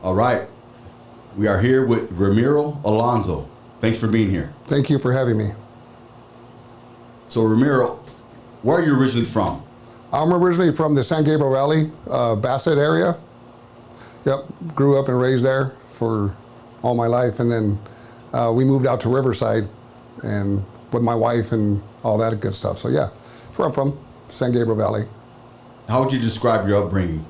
All right. We are here with Ramiro Alonzo. Thanks for being here. Thank you for having me. So, Ramiro, where are you originally from? I'm originally from the San Gabriel Valley, Bassett area. Yep, grew up and raised there for all my life, and then we moved out to Riverside, and with my wife and all that good stuff. So yeah, that's where I'm from, San Gabriel Valley. How would you describe your upbringing?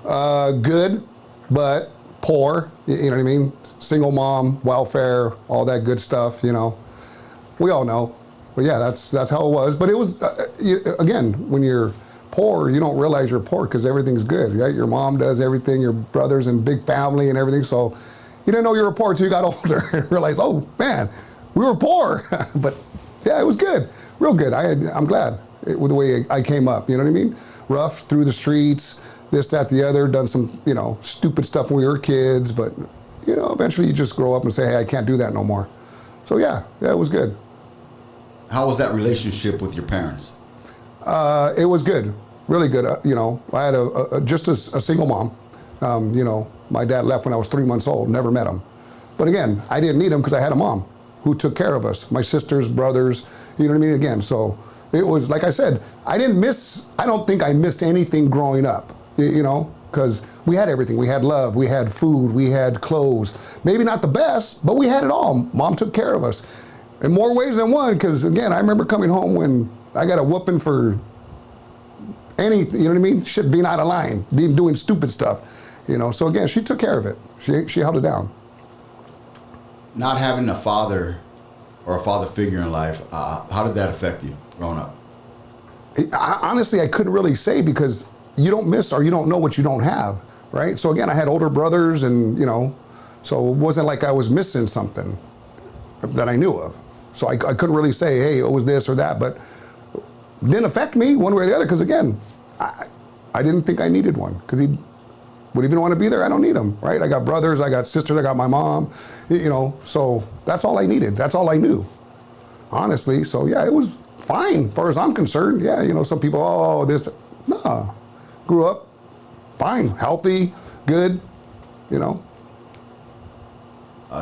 Good, but poor. You know what I mean? Single mom, welfare, all that good stuff. You know, we all know. But yeah, that's how it was. But it was again, when you're poor, you don't realize you're poor because everything's good, right? Your mom does everything, your brothers and big family and everything. So you didn't know you were poor until you got older and realized, oh man, we were poor. But yeah, it was good, real good. I'm glad with the way I came up. You know what I mean? Rough through the streets, this, that, the other. Done some stupid stuff when we were kids, but eventually you just grow up and say, hey, I can't do that no more. So yeah, it was good. How was that relationship with your parents? It was good, really good. I had just a single mom. My dad left when I was 3 months old, never met him. But again, I didn't need him because I had a mom who took care of us, my sisters, brothers, you know what I mean? Again, so it was, like I said, I don't think I missed anything growing up, because we had everything. We had love, we had food, we had clothes. Maybe not the best, but we had it all. Mom took care of us. In more ways than one, because again, I remember coming home when I got a whooping for anything, you know what I mean? Shit being out of line, doing stupid stuff, So again, she took care of it. She held it down. Not having a father or a father figure in life, how did that affect you growing up? Honestly, I couldn't really say because you don't miss or you don't know what you don't have, right? So again, I had older brothers and, so it wasn't like I was missing something that I knew of. So I couldn't really say, hey, it was this or that, but it didn't affect me one way or the other because again, I didn't think I needed one because he would even want to be there. I don't need him, right? I got brothers, I got sisters, I got my mom, so that's all I needed. That's all I knew, honestly. So yeah, it was fine as far as I'm concerned. Yeah, some people, nah, grew up fine, healthy, good, You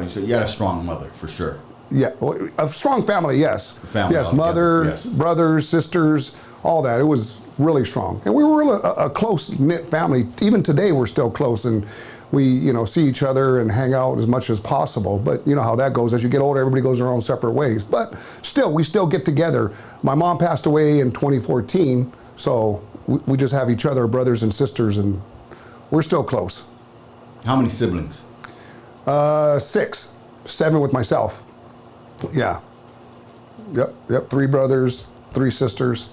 said you had a strong mother, for sure. Yeah, a strong family, yes. Family, yes, mother, yes. brothers, sisters, all that. It was really strong. And we were really a close-knit family. Even today, we're still close, and we, see each other and hang out as much as possible. But you know how that goes. As you get older, everybody goes their own separate ways. But still, we still get together. My mom passed away in 2014, so we just have each other, brothers and sisters, and we're still close. How many siblings? 6, 7 with myself. Yeah. Yep. 3 brothers, 3 sisters.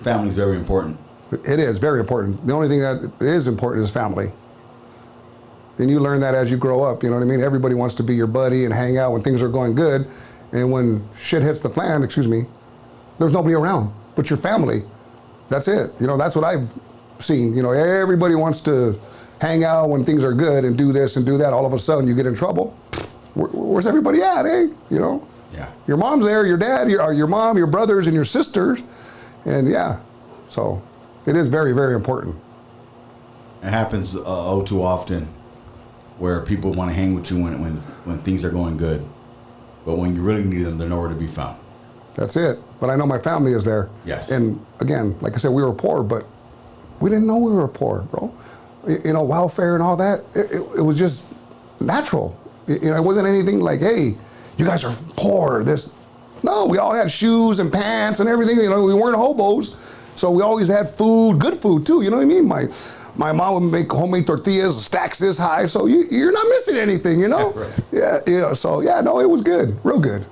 Family's very important. It is very important. The only thing that is important is family. And you learn that as you grow up, you know what I mean? Everybody wants to be your buddy and hang out when things are going good. And when shit hits the fan, there's nobody around but your family. That's it. That's what I've seen. Everybody wants to hang out when things are good and do this and do that. All of a sudden you get in trouble. Where's everybody at, eh? Yeah. Your mom's there, your dad, your mom, your brothers, and your sisters. And yeah, so it is very, very important. It happens too often where people want to hang with you when things are going good. But when you really need them, they're nowhere to be found. That's it. But I know my family is there. Yes. And again, like I said, we were poor, but we didn't know we were poor, bro. Welfare and all that, it was just natural. It wasn't anything like, hey, you guys are poor. No, we all had shoes and pants and everything. We weren't hobos. So we always had food, good food too. You know what I mean? My mom would make homemade tortillas, stacks this high. So you're not missing anything, Right. Yeah. So yeah, no, it was good, real good.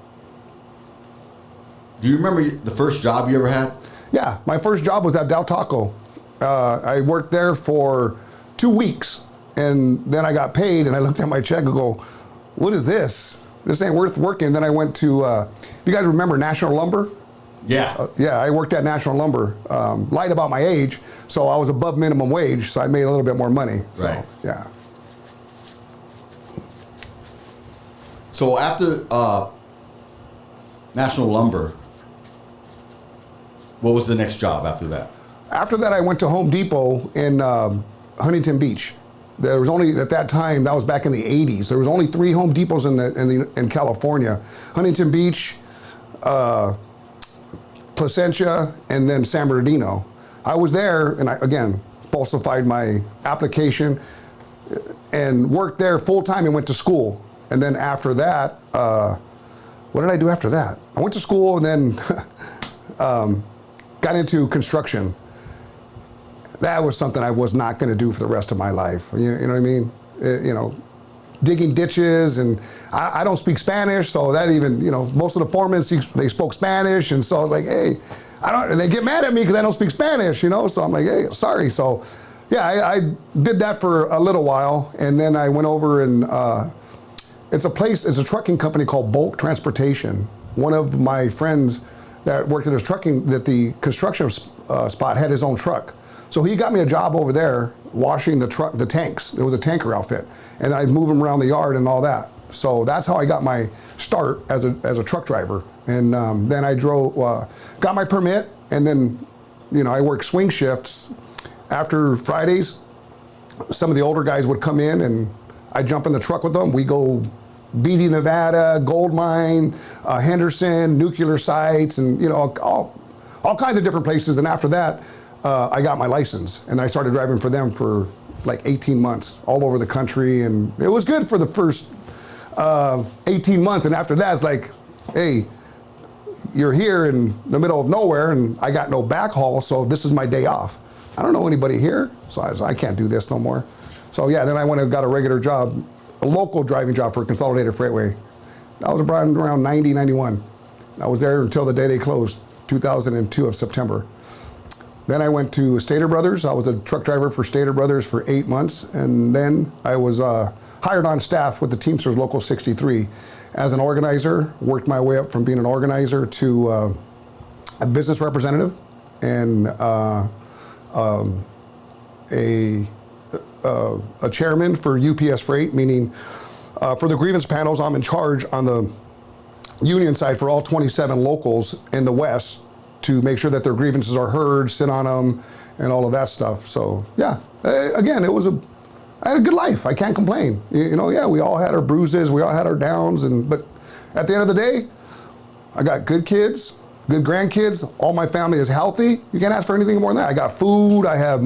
Do you remember the first job you ever had? Yeah, my first job was at Del Taco. I worked there for 2 weeks, and then I got paid, and I looked at my check and go, what is this? This ain't worth working. Then I went to, you guys remember National Lumber? Yeah. Yeah, I worked at National Lumber. Lied about my age, so I was above minimum wage, so I made a little bit more money. So, right. Yeah. So after National Lumber, what was the next job after that? After that, I went to Home Depot in Huntington Beach. There was only, at that time, that was back in the 80s, there was only 3 Home Depots in California. Huntington Beach, Placentia, and then San Bernardino. I was there, and I, again, falsified my application and worked there full time and went to school. And then after that, what did I do after that? I went to school and then got into construction. That was something I was not going to do for the rest of my life. You know what I mean? Digging ditches, and I don't speak Spanish, so that even, most of the foremen, they spoke Spanish, and so I was like, hey, and they get mad at me because I don't speak Spanish, so I'm like, hey, sorry. So yeah, I did that for a little while, and then I went over and it's a trucking company called Bulk Transportation. One of my friends that worked at the construction spot had his own truck. So he got me a job over there washing the tanks. It was a tanker outfit. And I'd move them around the yard and all that. So that's how I got my start as a truck driver. And then I got my permit, and then, I worked swing shifts. After Fridays, some of the older guys would come in and I'd jump in the truck with them. We go Beatty, Nevada, gold mine, Henderson, nuclear sites, and all kinds of different places. And after that, I got my license, and I started driving for them for like 18 months all over the country, and it was good for the first 18 months. And after that, it's like, hey, you're here in the middle of nowhere, and I got no backhaul, so this is my day off. I don't know anybody here, so I can't do this no more. So yeah, then I went and got a regular job, a local driving job for Consolidated Freightway. That was around 90, 91. I was there until the day they closed, 2002 of September. Then I went to Stater Brothers. I was a truck driver for Stater Brothers for 8 months, and then I was hired on staff with the Teamsters Local 63 as an organizer. Worked my way up from being an organizer to a business representative and a chairman for UPS Freight, meaning for the grievance panels, I'm in charge on the union side for all 27 locals in the West, to make sure that their grievances are heard, sit on them, and all of that stuff. So yeah, again, I had a good life. I can't complain. Yeah, we all had our bruises, we all had our downs, but at the end of the day, I got good kids, good grandkids. All my family is healthy. You can't ask for anything more than that. I got food. I have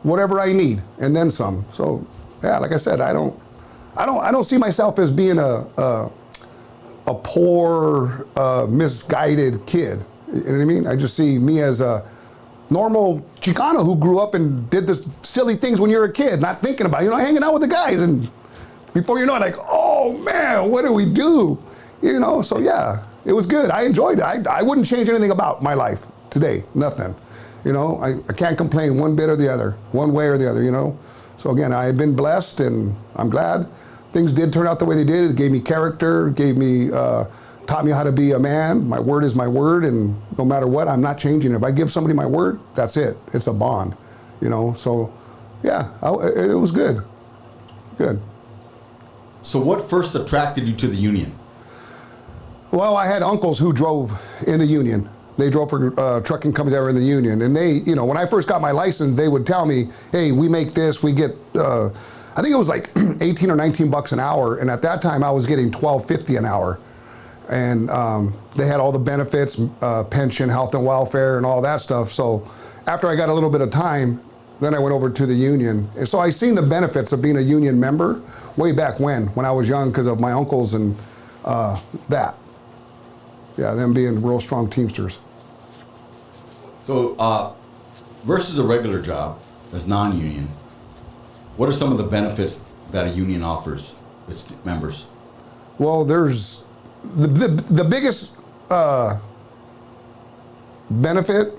whatever I need, and then some. So yeah, like I said, I don't see myself as being a poor, misguided kid. You know what I mean? I just see me as a normal Chicano who grew up and did this silly things when you're a kid, not thinking about, hanging out with the guys. And before you know it, like, oh man, what do we do? So yeah, it was good. I enjoyed it. I wouldn't change anything about my life today, nothing. I can't complain one bit or the other, one way or the other, So again, I've been blessed, and I'm glad things did turn out the way they did. It gave me character, taught me how to be a man. My word is my word, and no matter what, I'm not changing it. If I give somebody my word, that's it. It's a bond, So, yeah, it was good. Good. So what first attracted you to the union? Well, I had uncles who drove in the union. They drove for trucking companies that were in the union. And they, when I first got my license, they would tell me, hey, we make this, we get, I think it was like 18 or 19 bucks an hour. And at that time, I was getting $12.50 an hour. And they had all the benefits, pension, health and welfare, and all that stuff. So after I got a little bit of time, then I went over to the union. And so I seen the benefits of being a union member way back when I was young, because of my uncles and that. Yeah, them being real strong Teamsters. So versus a regular job as non-union, what are some of the benefits that a union offers its members? Well, there's the biggest benefit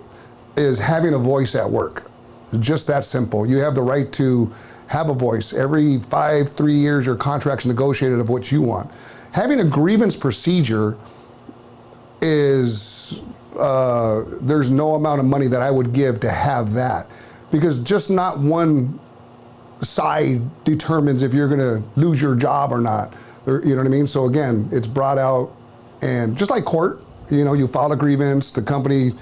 is having a voice at work. Just that simple. You have the right to have a voice. Every 3 years, your contract's negotiated of what you want. Having a grievance procedure is, there's no amount of money that I would give to have that, because just not one side determines if you're gonna lose your job or not. You know what I mean? So again, it's brought out, and just like court, you file a grievance, the company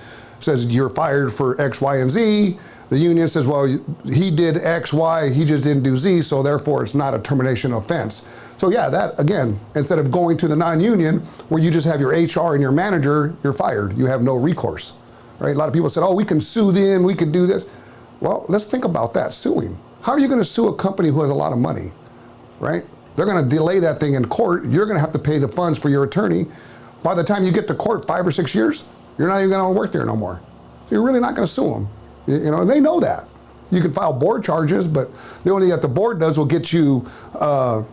says you're fired for X, Y, and Z. The union says, well, he did X, Y, he just didn't do Z, so therefore it's not a termination offense. So yeah, that, again, instead of going to the non-union, where you just have your HR and your manager, you're fired. You have no recourse, right? A lot of people said, oh, we can sue them, we can do this. Well, let's think about that, suing. How are you going to sue a company who has a lot of money, right? They're going to delay that thing in court. You're going to have to pay the funds for your attorney. By the time you get to court, 5 or 6 years, you're not even going to work there no more. So you're really not going to sue them. You know, and they know that. You can file board charges, but the only thing that the board does will get you a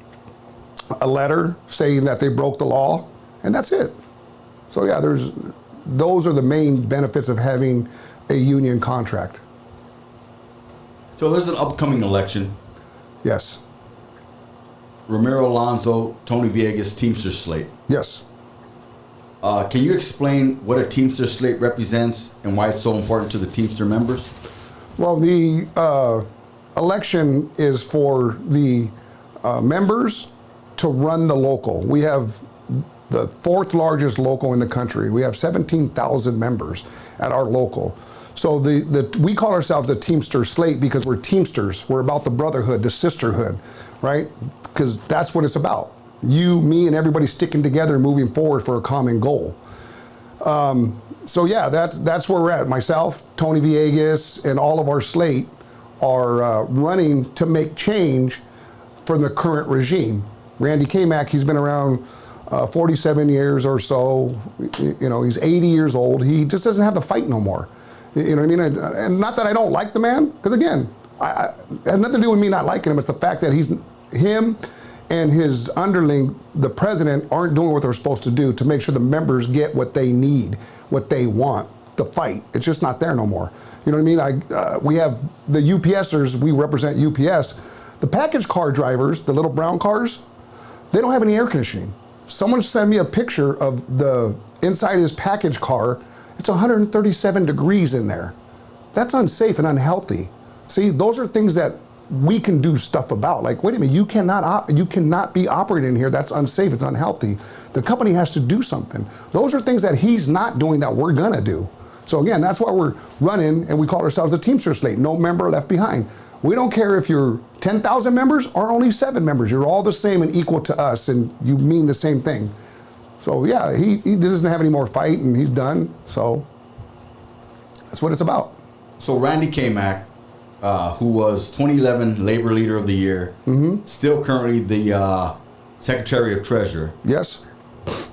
letter saying that they broke the law, and that's it. So yeah, those are the main benefits of having a union contract. So there's an upcoming election. Yes. Ramiro Alonzo, Tony Villegas, Teamster slate. Yes. Can you explain what a Teamster slate represents and why it's so important to the Teamster members? Well, the election is for the members to run the local. We have the 4th largest local in the country. We have 17,000 members at our local. So we call ourselves the Teamster slate because we're Teamsters. We're about the brotherhood, the sisterhood, right? Because that's what it's about. You, me, and everybody sticking together and moving forward for a common goal. So yeah, that's where we're at. Myself, Tony Villegas, and all of our slate are running to make change for the current regime. Randy Kmac, he's been around 47 years or so. You know, he's 80 years old. He just doesn't have the fight no more. You know what I mean? And not that I don't like the man, because again, it has nothing to do with me not liking him. It's the fact that him and his underling, the president, aren't doing what they're supposed to do to make sure the members get what they need, what they want, the fight. It's just not there no more. You know what I mean? We have the UPSers, we represent UPS. The package car drivers, the little brown cars, they don't have any air conditioning. Someone sent me a picture of the inside of his package car. It's 137 degrees in there. That's unsafe and unhealthy. See, those are things that we can do stuff about. Like, wait a minute, you cannot be operating in here. That's unsafe, it's unhealthy. The company has to do something. Those are things that he's not doing that we're gonna do. So again, that's why we're running, and we call ourselves the Teamster slate, no member left behind. We don't care if you're 10,000 members or only 7 members. You're all the same and equal to us, and you mean the same thing. So yeah, he doesn't have any more fight, and he's done. So that's what it's about. So Randy Kmac, who was 2011 Labor Leader of the Year, still currently the Secretary of Treasury. Yes.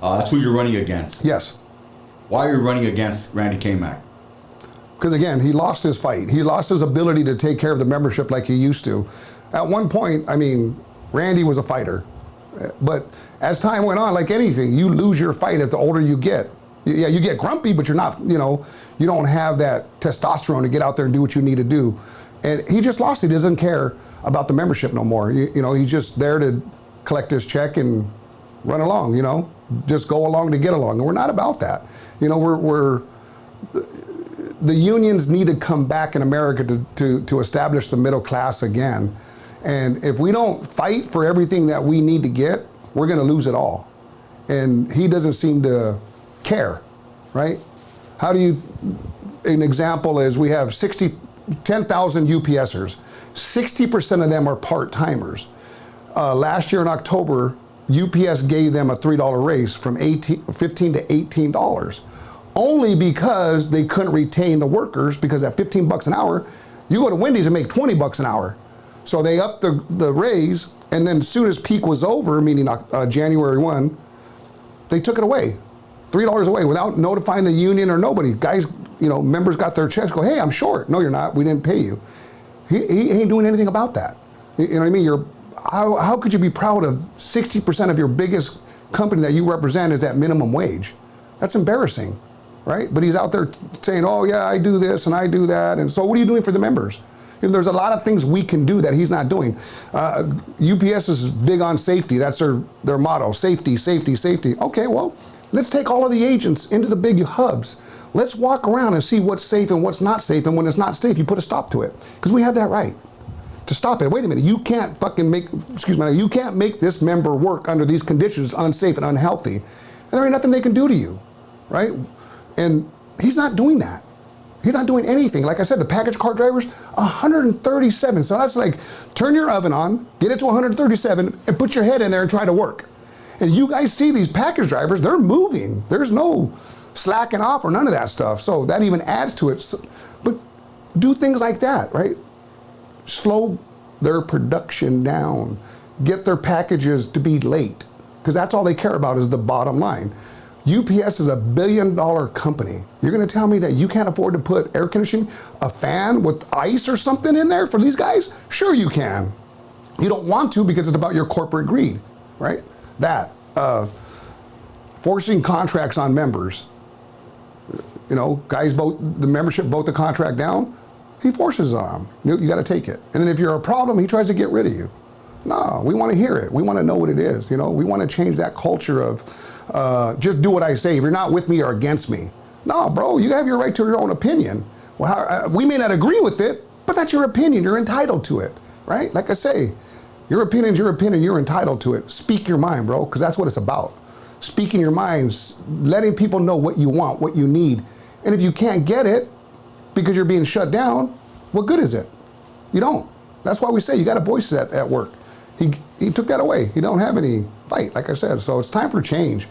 That's who you're running against. Yes. Why are you running against Randy Kmac? Because again, he lost his fight. He lost his ability to take care of the membership like he used to. At one point, I mean, Randy was a fighter. But as time went on, like anything, you lose your fight as the older you get. Yeah, you get grumpy, but you're not, you don't have that testosterone to get out there and do what you need to do. And he just lost it. He doesn't care about the membership no more. He's just there to collect his check and run along, just go along to get along. And we're not about that. The unions need to come back in America to establish the middle class again. And if we don't fight for everything that we need to get, we're going to lose it all. And he doesn't seem to care, right? An example is we have 10,000 UPSers. 60% of them are part-timers. Last year in October, UPS gave them a $3 raise from $15 to $18. Only because they couldn't retain the workers, because at $15 an hour, you go to Wendy's and make $20 an hour. So they upped the raise, and then as soon as peak was over, meaning January 1, they took it away. $3 away without notifying the union or nobody. Guys, members got their checks, go, hey, I'm short. No, you're not, we didn't pay you. He ain't doing anything about that. You know what I mean? How could you be proud of 60% of your biggest company that you represent is at minimum wage? That's embarrassing, right? But he's out there saying, oh yeah, I do this and I do that. And so what are you doing for the members? There's a lot of things we can do that he's not doing. UPS is big on safety. That's their motto, safety, safety, safety. Okay, well, let's take all of the agents into the big hubs. Let's walk around and see what's safe and what's not safe. And when it's not safe, you put a stop to it. Because we have that right to stop it. Wait a minute, you can't you can't make this member work under these conditions, unsafe and unhealthy. And there ain't nothing they can do to you, right? And he's not doing that. He's not doing anything. Like I said, the package car drivers, 137. So that's like, turn your oven on, get it to 137, and put your head in there and try to work. And you guys see these package drivers, they're moving. There's no slacking off or none of that stuff. So that even adds to it. So, but do things like that, right? Slow their production down. Get their packages to be late, because that's all they care about is the bottom line. UPS is $1 billion company. You're gonna tell me that you can't afford to put air conditioning, a fan with ice or something in there for these guys? Sure you can. You don't want to because it's about your corporate greed, right? That, forcing contracts on members. You know, guys vote, the membership vote the contract down, he forces it on them. You gotta take it. And then if you're a problem, he tries to get rid of you. No, we wanna hear it. We wanna know what it is. You know, we wanna change that culture of just do what I say. If you're not with me or against me. No, bro, you have your right to your own opinion. Well, we may not agree with it, but that's your opinion. You're entitled to it, right? Like I say, your opinion's your opinion. You're entitled to it. Speak your mind, bro, because that's what it's about. Speaking your mind, letting people know what you want, what you need. And if you can't get it because you're being shut down, what good is it? You don't. That's why we say you got to voice that at work. He took that away. He don't have any fight, like I said. So it's time for change.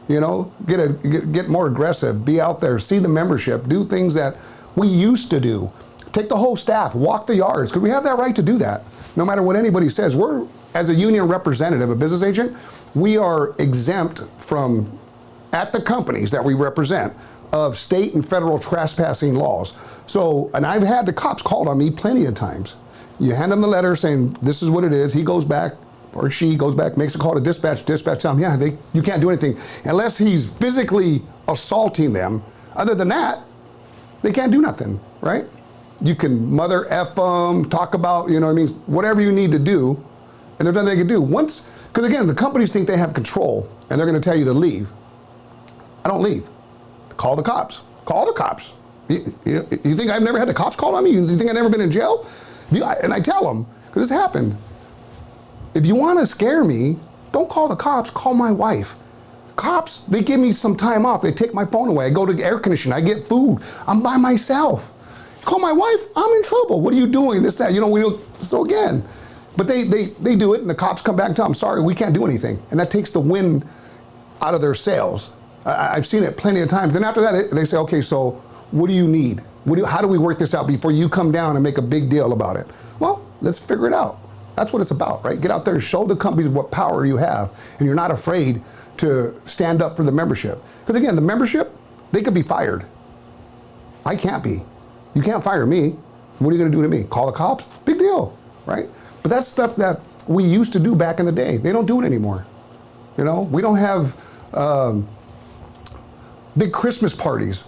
You know, get more aggressive. Be out there. See the membership. Do things that we used to do. Take the whole staff. Walk the yards, because we have that right to do that. No matter what anybody says, we're, as a union representative, a business agent, we are exempt from, at the companies that we represent, of state and federal trespassing laws. So, and I've had the cops called on me plenty of times. You hand them the letter saying, this is what it is. He goes back, or she goes back, makes a call to dispatch tell them, yeah, you can't do anything. Unless he's physically assaulting them. Other than that, they can't do nothing, right? You can mother F them, talk about, you know what I mean, whatever you need to do, and there's nothing they can do. Once, because again, the companies think they have control, and they're gonna tell you to leave. I don't leave. Call the cops. Call the cops. You think I've never had the cops called on me? You think I've never been in jail? And I tell them, because this happened. If you want to scare me, don't call the cops, call my wife. Cops, they give me some time off. They take my phone away. I go to air conditioning. I get food. I'm by myself. Call my wife, I'm in trouble. What are you doing? This, that, you know, so again, but they do it, and the cops come back and tell them, sorry, we can't do anything. And that takes the wind out of their sails. I've seen it plenty of times. Then after that, they say, okay, so what do you need? How do we work this out before you come down and make a big deal about it? Well, let's figure it out. That's what it's about, right? Get out there and show the companies what power you have, and you're not afraid to stand up for the membership. Because again, the membership, they could be fired. I can't be. You can't fire me. What are you gonna do to me? Call the cops? Big deal, right? But that's stuff that we used to do back in the day. They don't do it anymore. You know, we don't have big Christmas parties.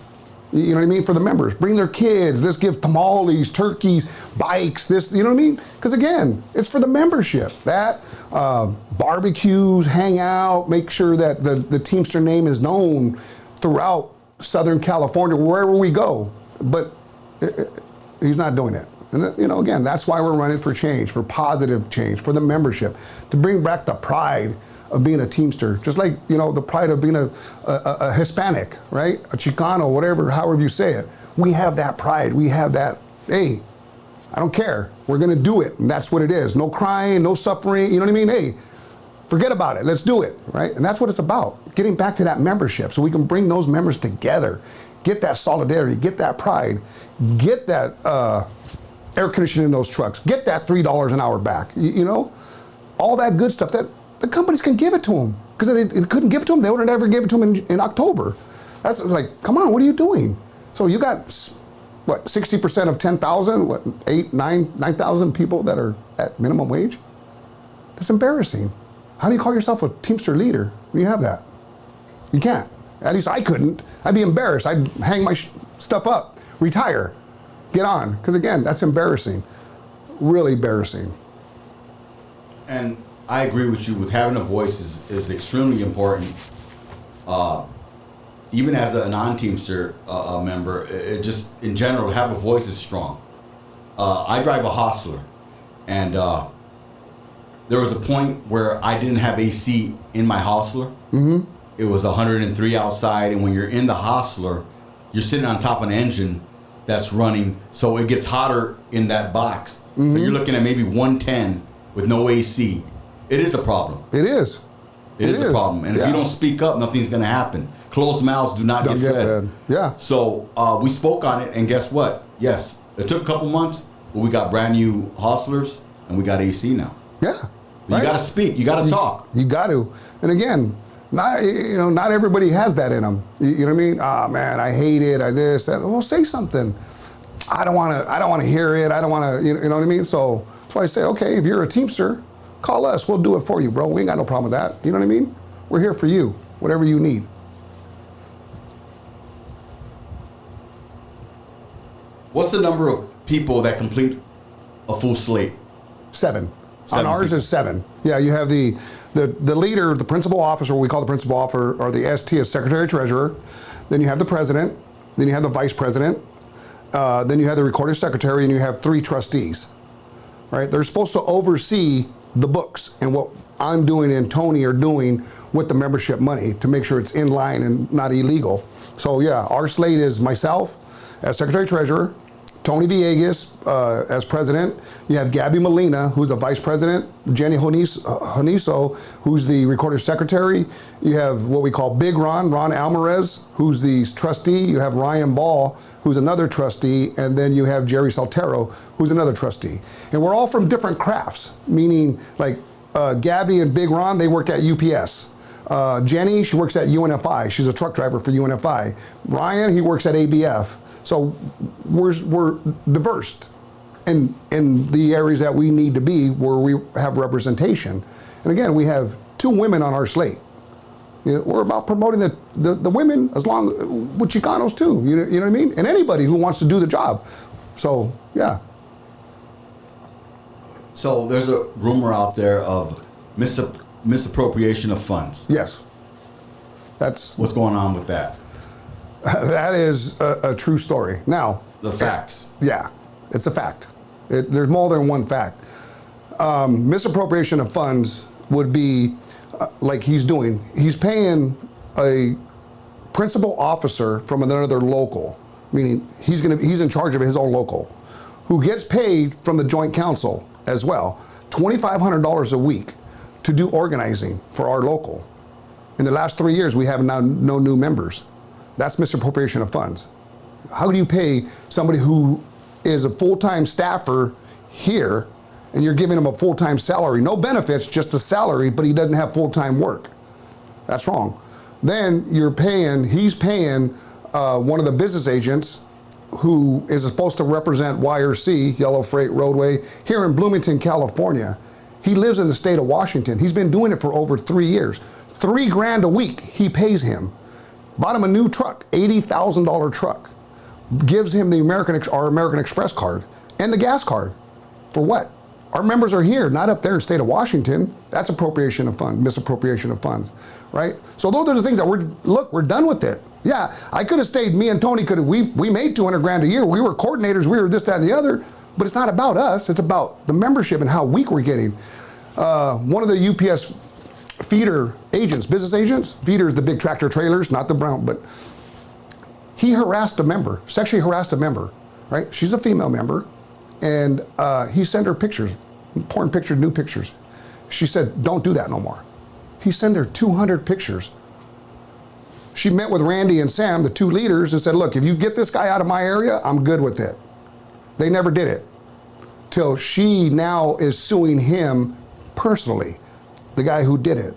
You know what I mean? For the members, bring their kids. Let's give tamales, turkeys, bikes. This, you know what I mean? Because again, it's for the membership. That barbecues, hang out, make sure that the Teamster name is known throughout Southern California, wherever we go. But he's not doing it. And you know, again, that's why we're running for change, for positive change, for the membership, to bring back the pride of being a Teamster, just like, you know, the pride of being a Hispanic, right? A Chicano, whatever, however you say it. We have that pride. We have that, hey, I don't care. We're gonna do it, and that's what it is. No crying, no suffering, you know what I mean? Hey, forget about it, let's do it, right? And that's what it's about, getting back to that membership so we can bring those members together, get that solidarity, get that pride, get that air conditioning in those trucks, get that $3 an hour back, you know? All that good stuff that the companies can give it to them, because if they couldn't give it to them, they would have never give it to them in October. That's like, come on, what are you doing? So you got, what, 60% of 10,000, what, 9,000 people that are at minimum wage? That's embarrassing. How do you call yourself a Teamster leader when you have that? You can't. At least I couldn't. I'd be embarrassed. I'd hang my stuff up, retire, get on. Because again, that's embarrassing. Really embarrassing. And I agree with you. With having a voice is extremely important. Even as a non-Teamster member, it just in general, have a voice is strong. I drive a hostler, and there was a point where I didn't have AC in my hostler. Mm-hmm. It was 103 outside, and when you're in the hostler, you're sitting on top of an engine, that's running, so it gets hotter in that box. So you're looking at maybe 110 with no AC. It is a problem. It is. It is a problem. And if you don't speak up, nothing's going to happen. Closed mouths do not get fed. Yeah. So we spoke on it, and guess what? Yes, it took a couple months, but we got brand new hostlers, and we got AC now. Yeah. Right? You got to speak. You got to talk. You got to. And again, not everybody has that in them. You know what I mean? Ah, man, I hate it. I this, that. Well, say something. I don't want to hear it. I don't want to. You know what I mean? So that's why I say, okay, if you're a Teamster, call us. We'll do it for you, bro. We ain't got no problem with that. You know what I mean? We're here for you. Whatever you need. What's the number of people that complete a full slate? 7. On ours is 7. Yeah, you have the leader, the principal officer, what we call the principal officer, or the ST is Secretary Treasurer. Then you have the president. Then you have the vice president. Then you have the recording secretary, and you have 3 trustees. Right? They're supposed to oversee the books and what I'm doing and Tony are doing with the membership money to make sure it's in line and not illegal. So yeah, our slate is myself as Secretary Treasurer, Tony Villegas as president. You have Gabby Molina, who's the vice president. Jenny Honiso, who's the recorder secretary. You have what we call Big Ron Alvarez, who's the trustee. You have Ryan Ball, who's another trustee. And then you have Jerry Saltero, who's another trustee. And we're all from different crafts, meaning like Gabby and Big Ron, they work at UPS. Jenny, she works at UNFI. She's a truck driver for UNFI. Ryan, he works at ABF. So we're diverse in the areas that we need to be where we have representation. And again, we have 2 women on our slate. You know, we're about promoting the women as long with Chicanos too. You know what I mean? And anybody who wants to do the job. So yeah. So there's a rumor out there of misappropriation of funds. Yes. That's what's going on with that. That is a true story. Now, the facts. Yeah, it's a fact. There's more than one fact. Misappropriation of funds would be like he's doing. He's paying a principal officer from another local, meaning he's in charge of his own local, who gets paid from the joint council as well, $2,500 a week to do organizing for our local. In the last 3 years, we have now no new members. That's misappropriation of funds. How do you pay somebody who is a full-time staffer here and you're giving him a full-time salary? No benefits, just a salary, but he doesn't have full-time work. That's wrong. Then he's paying one of the business agents who is supposed to represent YRC, Yellow Freight Roadway, here in Bloomington, California. He lives in the state of Washington. He's been doing it for over 3 years. $3,000 a week he pays him. Bought him a new truck, $80,000 truck. Gives him our American Express card and the gas card. For what? Our members are here, not up there in the state of Washington. That's appropriation of funds, misappropriation of funds, right? So those are the things that we're done with it. Yeah, I could have stayed, me and Tony we made $200,000 a year. We were coordinators, we were this, that, and the other, but it's not about us. It's about the membership and how weak we're getting. One of the UPS feeder agents, business agents, feeders, the big tractor trailers, not the brown, but he harassed a member, sexually harassed a member, right? She's a female member, and he sent her pictures, porn pictures, nude pictures. She said, don't do that no more. He sent her 200 pictures. She met with Randy and Sam, the 2 leaders, and said, look, if you get this guy out of my area, I'm good with it. They never did it, till she now is suing him personally, the guy who did it.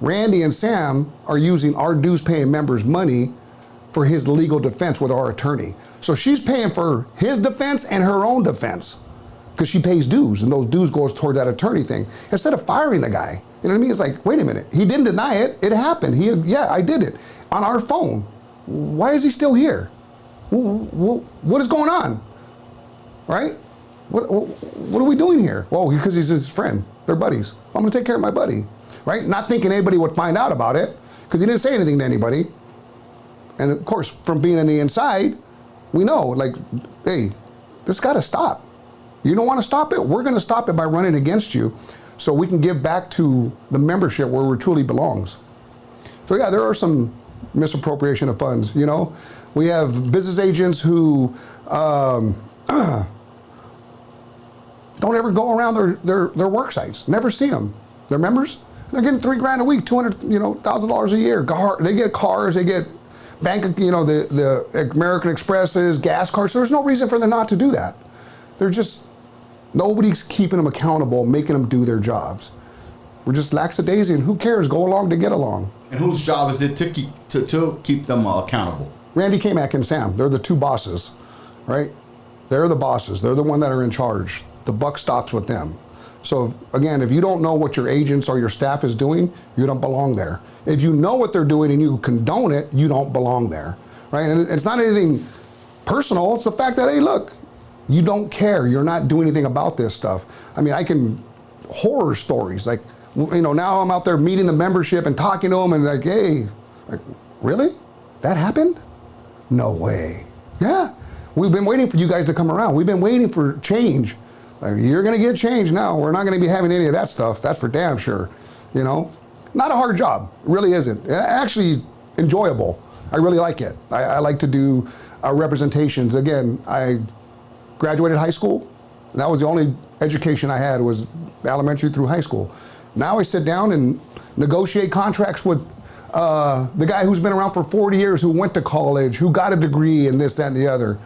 Randy and Sam are using our dues-paying members' money for his legal defense with our attorney. So she's paying for his defense and her own defense because she pays dues, and those dues goes toward that attorney thing. Instead of firing the guy, you know what I mean? It's like, wait a minute, he didn't deny it. It happened. Yeah, I did it on our phone. Why is he still here? What is going on? Right? What are we doing here? Well, because he's his friend. They're buddies. I'm going to take care of my buddy, right? Not thinking anybody would find out about it because he didn't say anything to anybody. And of course, from being on the inside, we know, like, hey, this got to stop. You don't want to stop it? We're going to stop it by running against you so we can give back to the membership where it truly belongs. So yeah, there are some misappropriation of funds, you know. We have business agents who don't ever go around their work sites. Never see them. They're members. They're getting $3,000 a week, $200,000 a year. They get cars. They get the American Expresses, gas cards. So there's no reason for them not to do that. They're just nobody's keeping them accountable, making them do their jobs. We're just lackadaisy, and who cares? Go along to get along. And whose job is it to keep them accountable? Randy Kmac and Sam. They're the two bosses, right? They're the bosses. They're the one that are in charge. The buck stops with them. So again, if you don't know what your agents or your staff is doing, you don't belong there. If you know what they're doing and you condone it, you don't belong there, right? And it's not anything personal. It's the fact that, hey, look, you don't care. You're not doing anything about this stuff. I mean, horror stories. Like, now I'm out there meeting the membership and talking to them and like, hey, really? That happened? No way. Yeah. We've been waiting for you guys to come around. We've been waiting for change. Like, you're going to get change now. We're not going to be having any of that stuff. That's for damn sure. Not a hard job. It really isn't. Actually enjoyable. I really like it. I like to do representations. Again, I graduated high school. That was the only education I had, was elementary through high school. Now I sit down and negotiate contracts with the guy who's been around for 40 years, who went to college, who got a degree in this, that, and the other.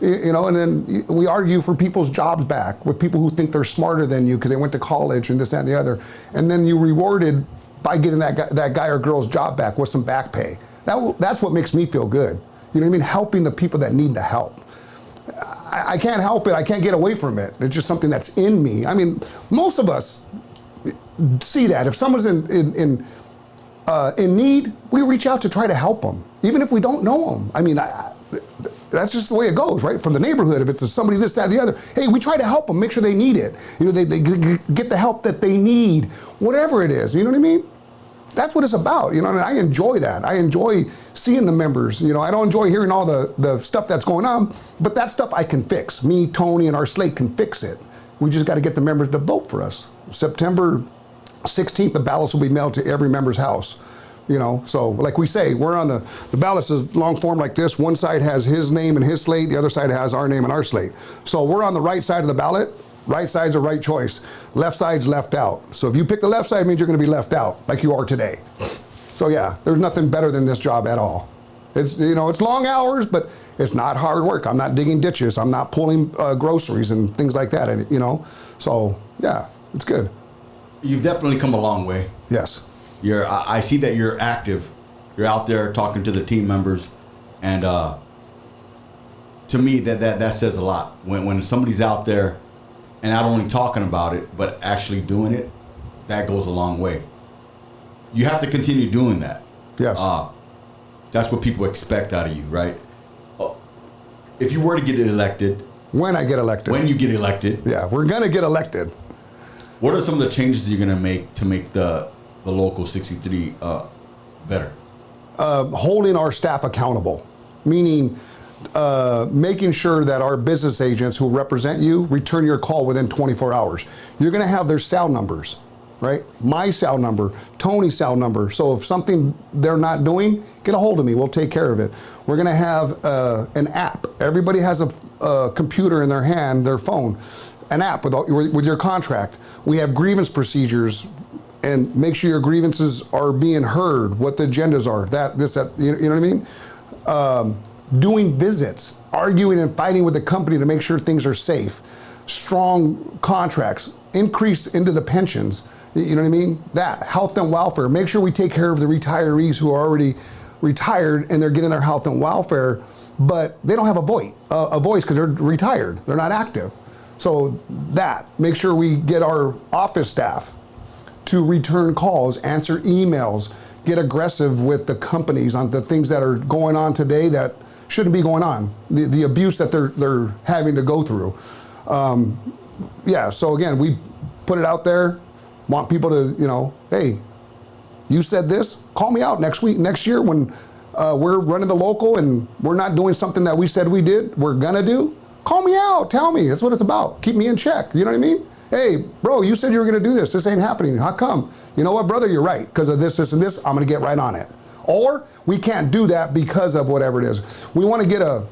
And then we argue for people's jobs back with people who think they're smarter than you because they went to college and this, that, and the other. And then you're rewarded by getting that guy or girl's job back with some back pay. That's what makes me feel good. You know what I mean? Helping the people that need the help. I can't help it. I can't get away from it. It's just something that's in me. I mean, most of us see that. If someone's in need, we reach out to try to help them, even if we don't know them. I mean, that's just the way it goes, right? From the neighborhood, if it's somebody this, that, the other, hey, we try to help them, make sure they need it. They get the help that they need, whatever it is. You know what I mean? That's what it's about. And I enjoy that. I enjoy seeing the members. I don't enjoy hearing all the stuff that's going on, but that stuff I can fix. Me, Tony, and our slate can fix it. We just got to get the members to vote for us. September 16th, the ballots will be mailed to every member's house. So like we say, we're on the ballots is long form like this. One side has his name and his slate. The other side has our name and our slate. So we're on the right side of the ballot. Right side's a right choice. Left side's left out. So if you pick the left side, it means you're going to be left out, like you are today. So yeah, there's nothing better than this job at all. It's it's long hours, but it's not hard work. I'm not digging ditches. I'm not pulling groceries and things like that. And so yeah, it's good. You've definitely come a long way. Yes. I see that you're active. You're out there talking to the team members, and to me that says a lot. When somebody's out there and not only talking about it but actually doing it, that goes a long way. You have to continue doing that. Yes. That's what people expect out of you, right? If you were to get elected, when I get elected, when you get elected, yeah, we're gonna get elected. What are some of the changes you're gonna make to make the local 63 better? Holding our staff accountable, meaning making sure that our business agents who represent you return your call within 24 hours. You're going to have their cell numbers, right? My cell number, Tony's cell number. So if something they're not doing, get a hold of me. We'll take care of it. We're going to have an app. Everybody has a computer in their hand, their phone, an app with your contract. We have grievance procedures. And make sure your grievances are being heard, what the agendas are, that, you know what I mean? Doing visits, arguing and fighting with the company to make sure things are safe. Strong contracts, increase into the pensions, you know what I mean? That, health and welfare. Make sure we take care of the retirees who are already retired and they're getting their health and welfare, but they don't have a voice because they're retired, they're not active. So that, make sure we get our office staff to return calls, answer emails, get aggressive with the companies on the things that are going on today that shouldn't be going on, the abuse that they're having to go through. Yeah, so again, we put it out there, want people to, hey, you said this, call me out next year when we're running the local and we're not doing something that we said we're gonna do, call me out, tell me, that's what it's about, keep me in check, you know what I mean? Hey, bro, you said you were going to do this. This ain't happening. How come? You know what, brother? You're right. Because of this, and this, I'm going to get right on it. Or we can't do that because of whatever it is. We want to get a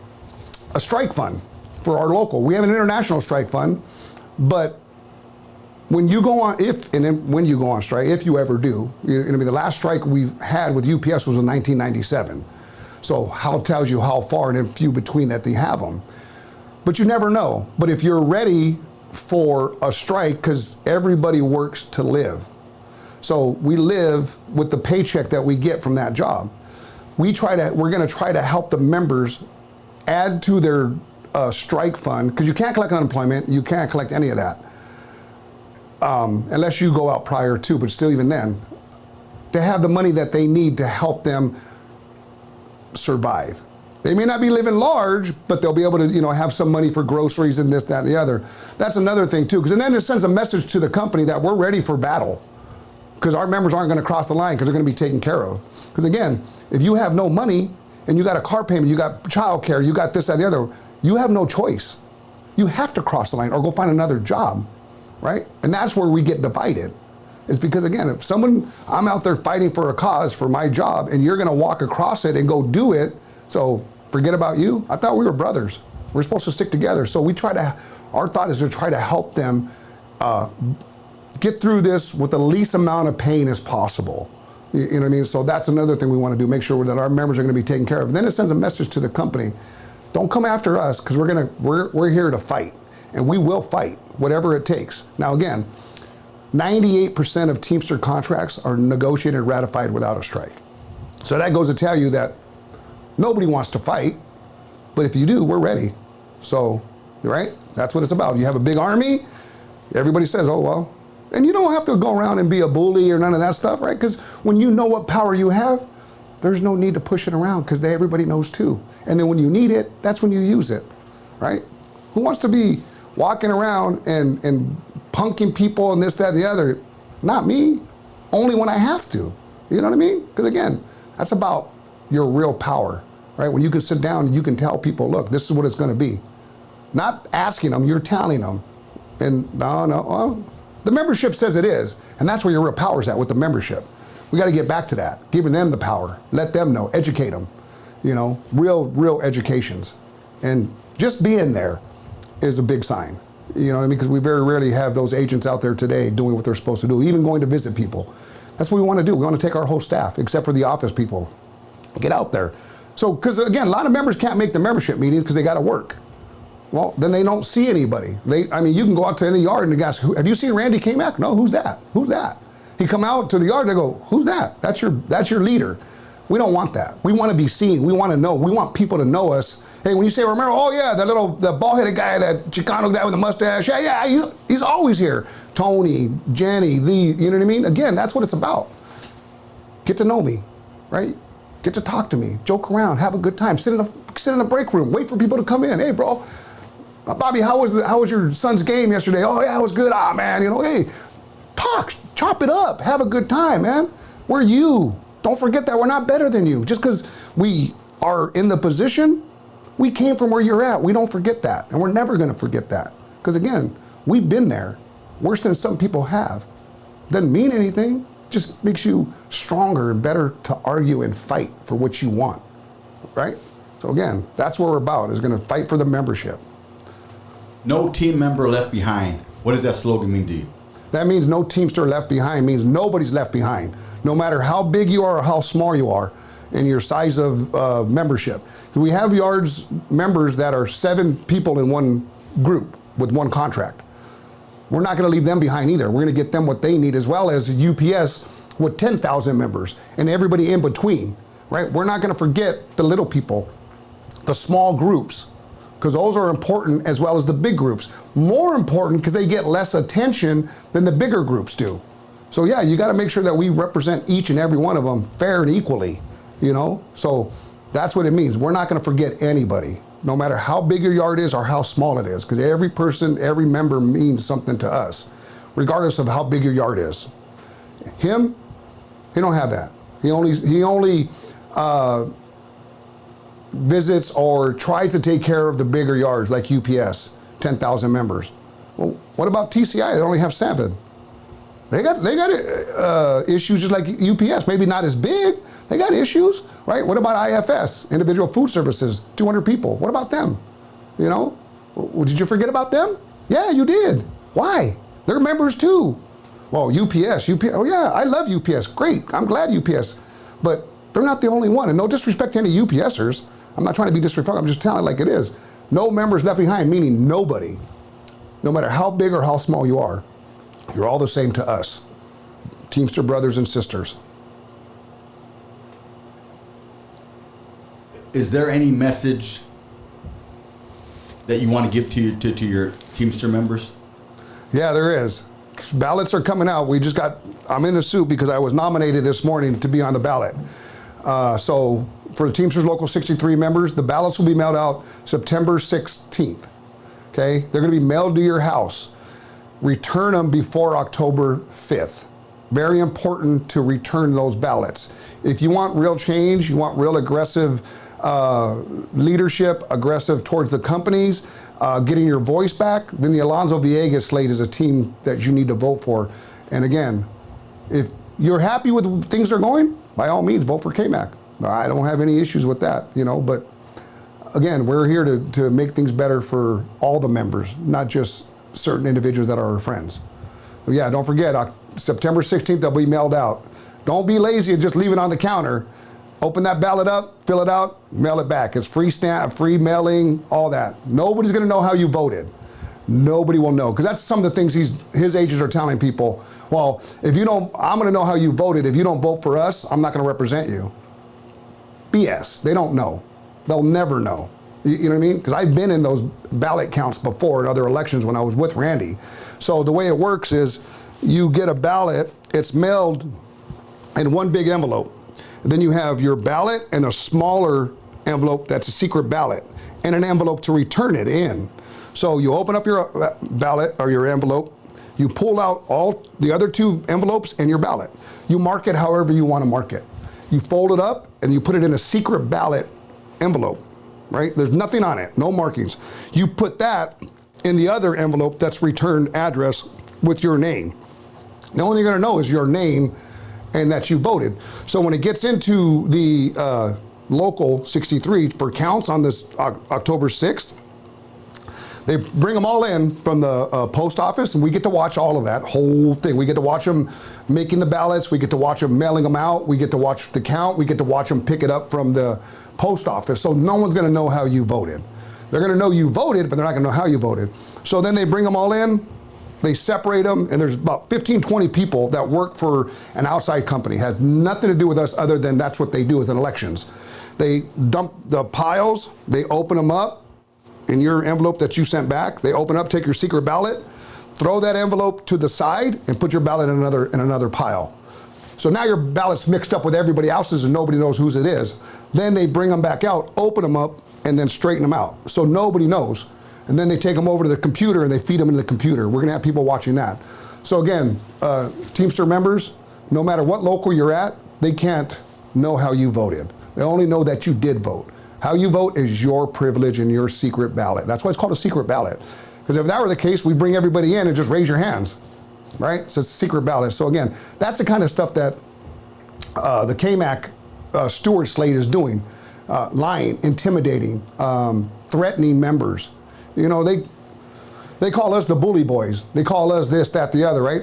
strike fund for our local. We have an international strike fund, but when you go on, when you go on strike, if you ever do, the last strike we've had with UPS was in 1997. So how tells you how far and few between that they have them. But you never know. But if you're ready for a strike, because everybody works to live. So we live with the paycheck that we get from that job. We're going to try to help the members add to their strike fund, because you can't collect unemployment, you can't collect any of that. Unless you go out prior to, but still even then, to have the money that they need to help them survive. They may not be living large, but they'll be able to, have some money for groceries and this, that, and the other. That's another thing too, because then it sends a message to the company that we're ready for battle, because our members aren't going to cross the line, because they're going to be taken care of. Because again, if you have no money and you got a car payment, you got child care, you got this, that, and the other, you have no choice. You have to cross the line or go find another job, right? And that's where we get divided. It's because, again, if I'm out there fighting for a cause for my job, and you're going to walk across it and go do it, so forget about you. I thought we were brothers. We're supposed to stick together. So our thought is to try to help them get through this with the least amount of pain as possible. You know what I mean? So that's another thing we want to do, make sure that our members are going to be taken care of. And then it sends a message to the company, don't come after us, because we're here to fight, and we will fight whatever it takes. Now again, 98% of Teamster contracts are negotiated and ratified without a strike. So that goes to tell you that nobody wants to fight, but if you do, we're ready. So, right? That's what it's about. You have a big army, everybody says, oh, well, and you don't have to go around and be a bully or none of that stuff, right? Because when you know what power you have, there's no need to push it around, because everybody knows too. And then when you need it, that's when you use it, right? Who wants to be walking around and punking people and this, that, and the other? Not me. Only when I have to. You know what I mean? Because again, that's about your real power, right? When you can sit down and you can tell people, look, this is what it's going to be. Not asking them, you're telling them. And no, well, the membership says it is. And that's where your real power is at, with the membership. We got to get back to that, giving them the power, let them know, educate them, real educations. And just being there is a big sign. You know what I mean? Because we very rarely have those agents out there today doing what they're supposed to do, even going to visit people. That's what we want to do. We want to take our whole staff, except for the office people. Get out there. So, because again, a lot of members can't make the membership meetings because they got to work. Well, then they don't see anybody. You can go out to any yard and ask, have you seen Randy Kmac? No, who's that? Who's that? He come out to the yard, they go, who's that? That's your leader. We don't want that. We want to be seen. We want to know. We want people to know us. Hey, when you say Ramiro, oh yeah, the bald-headed guy, that Chicano guy with the mustache, yeah, he's always here. Tony, Jenny, you know what I mean? Again, that's what it's about. Get to know me, right? Get to talk to me, joke around, have a good time, sit in the break room, wait for people to come in. Hey, bro, Bobby, how was your son's game yesterday? Oh yeah, it was good. Ah, man, hey, talk, chop it up, have a good time, man. We're you. Don't forget that we're not better than you. Just because we are in the position, we came from where you're at. We don't forget that, and we're never going to forget that. Because again, we've been there, worse than some people have. Doesn't mean anything. Just makes you stronger and better to argue and fight for what you want, right? So again, that's what we're about, is going to fight for the membership. No team member left behind. What does that slogan mean to you? That means no Teamster left behind, means nobody's left behind, no matter how big you are or how small you are in your size of membership. We have yards members that are 7 people in one group with one contract. We're not going to leave them behind either. We're going to get them what they need, as well as UPS with 10,000 members and everybody in between, right? We're not going to forget the little people, the small groups, because those are important, as well as the big groups. More important because they get less attention than the bigger groups do. So yeah, you got to make sure that we represent each and every one of them fair and equally, So that's what it means. We're not going to forget anybody, no matter how big your yard is or how small it is, because every person, every member means something to us, regardless of how big your yard is. Him, he don't have that. He only visits or tries to take care of the bigger yards, like UPS, 10,000 members. Well, what about TCI? They only have 7. They got issues just like UPS, maybe not as big. They got issues, right? What about IFS, Individual Food Services, 200 people? What about them? You know, did you forget about them? Yeah, you did. Why? They're members too. Well, UPS, oh yeah, I love UPS. Great, I'm glad UPS. But they're not the only one. And no disrespect to any UPSers. I'm not trying to be disrespectful, I'm just telling it like it is. No members left behind, meaning nobody. No matter how big or how small you are, you're all the same to us. Teamster brothers and sisters. Is there any message that you want to give to your Teamster members? Yeah, there is. Ballots are coming out. I'm in a suit because I was nominated this morning to be on the ballot. So for the Teamsters Local 63 members, the ballots will be mailed out September 16th. Okay, they're going to be mailed to your house. Return them before October 5th. Very important to return those ballots. If you want real change, you want real aggressive leadership, aggressive towards the companies, getting your voice back, then the Alonzo Villegas slate is a team that you need to vote for. And again, if you're happy with things are going, by all means, vote for Kmac. I don't have any issues with that, you know, but again, we're here to make things better for all the members, not just certain individuals that are our friends. But yeah, don't forget, September 16th, they'll be mailed out. Don't be lazy and just leave it on the counter. Open that ballot up, fill it out, mail it back. It's free stamp, free mailing, all that. Nobody's gonna know how you voted. Nobody will know, because that's some of the things his agents are telling people. Well, if you don't, I'm gonna know how you voted. If you don't vote for us, I'm not gonna represent you. BS, they don't know. They'll never know. You know what I mean? Because I've been in those ballot counts before in other elections when I was with Randy. So the way it works is you get a ballot, it's mailed in one big envelope. And then you have your ballot and a smaller envelope that's a secret ballot and an envelope to return it in. So you open up your ballot or your envelope, you pull out all the other two envelopes and your ballot. You mark it however you want to mark it. You fold it up and you put it in a secret ballot envelope, right? There's nothing on it, no markings. You put that in the other envelope that's returned address with your name. The only thing you're gonna know is your name and that you voted. So when it gets into the local 63 for counts on this October 6th, they bring them all in from the post office, and we get to watch all of that whole thing. We get to watch them making the ballots, we get to watch them mailing them out, we get to watch the count, we get to watch them pick it up from the post office. So no one's gonna know how you voted. They're gonna know you voted, but they're not gonna know how you voted. So then they bring them all in, they separate them, and there's about 15, 20 people that work for an outside company. Has nothing to do with us other than that's what they do as in elections. They dump the piles, they open them up in your envelope that you sent back. They open up, take your secret ballot, throw that envelope to the side, and put your ballot in another pile. So now your ballot's mixed up with everybody else's and nobody knows whose it is. Then they bring them back out, open them up, and then straighten them out. So nobody knows. And then they take them over to the computer and they feed them into the computer. We're gonna have people watching that. So again, Teamster members, no matter what local you're at, they can't know how you voted. They only know that you did vote. How you vote is your privilege and your secret ballot. That's why it's called a secret ballot. Because if that were the case, we'd bring everybody in and just raise your hands, right? So it's a secret ballot. So again, that's the kind of stuff that the Kmac steward slate is doing. Lying, intimidating, threatening members. You know, they call us the bully boys. They call us this, that, the other, right?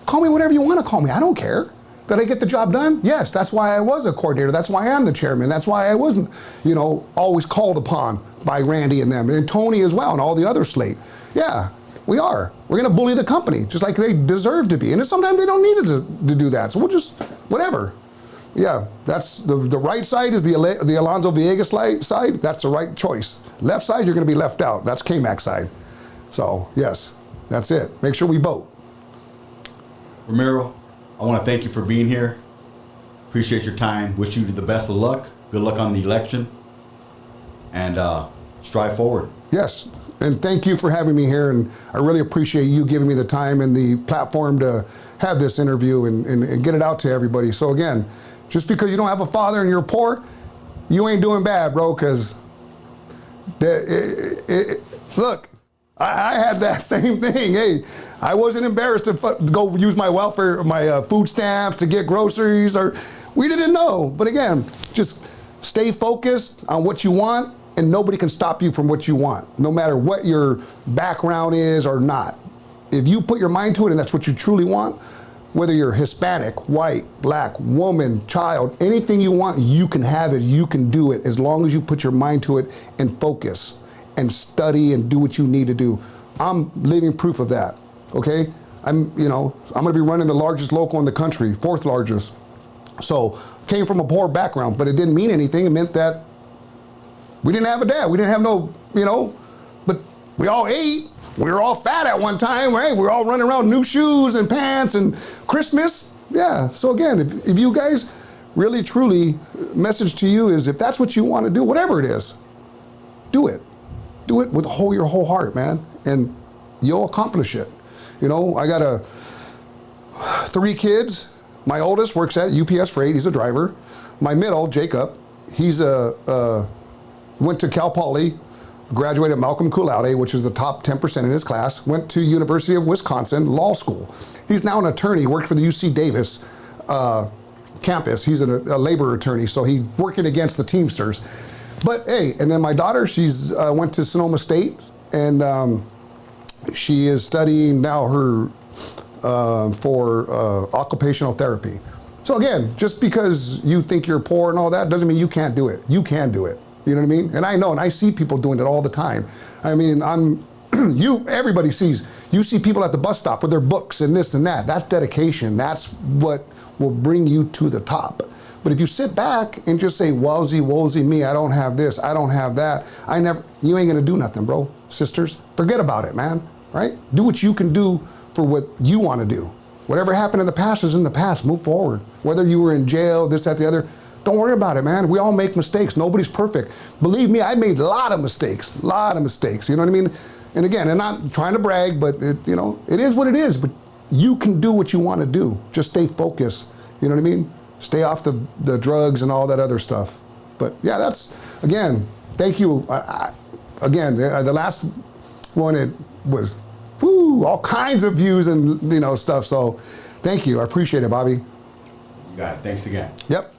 Call me whatever you want to call me. I don't care. Did I get the job done? Yes, that's why I was a coordinator. That's why I am the chairman. That's why I wasn't, you know, always called upon by Randy and them, and Tony as well, and all the other slate. Yeah, we are. We're going to bully the company, just like they deserve to be. And sometimes they don't need it to do that. So we'll just, whatever. Yeah, that's the right side is the Alonzo Villegas side. That's the right choice. Left side, you're going to be left out. That's Kmac's side. So yes, that's it. Make sure we vote. Ramiro, I want to thank you for being here. Appreciate your time. Wish you the best of luck. Good luck on the election. And strive forward. Yes, and thank you for having me here. And I really appreciate you giving me the time and the platform to have this interview and get it out to everybody. So again, just because you don't have a father and you're poor, you ain't doing bad, bro, because look, I had that same thing. Hey, I wasn't embarrassed to go use my welfare, my food stamps to get groceries, or we didn't know. But again, just stay focused on what you want, and nobody can stop you from what you want, no matter what your background is or not. If you put your mind to it and that's what you truly want, whether you're Hispanic, white, black, woman, child, anything you want, you can have it, you can do it, as long as you put your mind to it and focus and study and do what you need to do. I'm living proof of that, okay? I'm gonna be running the largest local in the country, 4th largest. So, came from a poor background, but it didn't mean anything. It meant that we didn't have a dad. We didn't have no, but we all ate. We were all fat at one time, right? We were all running around new shoes and pants and Christmas. Yeah, so again, if you guys really, truly, message to you is if that's what you want to do, whatever it is, do it. Do it with your whole heart, man, and you'll accomplish it. I got 3 kids. My oldest works at UPS Freight. He's a driver. My middle, Jacob, he's went to Cal Poly, graduated Malcolm Cum Laude, which is the top 10% in his class, went to University of Wisconsin Law School. He's now an attorney, worked for the UC Davis campus. He's a labor attorney, so he's working against the Teamsters. But hey, and then my daughter, she's went to Sonoma State, and she is studying now her for occupational therapy. So again, just because you think you're poor and all that doesn't mean you can't do it. You can do it. You know what I mean? And I know, and I see people doing it all the time. I mean, everybody sees, you see people at the bus stop with their books and this and that. That's dedication. That's what will bring you to the top. But if you sit back and just say, wozy me, I don't have this, I don't have that, you ain't gonna do nothing, bro. Sisters, forget about it, man, right? Do what you can do for what you wanna do. Whatever happened in the past is in the past, move forward. Whether you were in jail, this, that, the other, don't worry about it, man. We all make mistakes, nobody's perfect. Believe me, I made a lot of mistakes, you know what I mean? And again, and I'm not trying to brag, but it is what it is, but you can do what you wanna do. Just stay focused, you know what I mean? Stay off the drugs and all that other stuff. But yeah, that's, again, thank you. Again, the last one, it was all kinds of views and stuff. So thank you. I appreciate it, Bobby. You got it. Thanks again. Yep.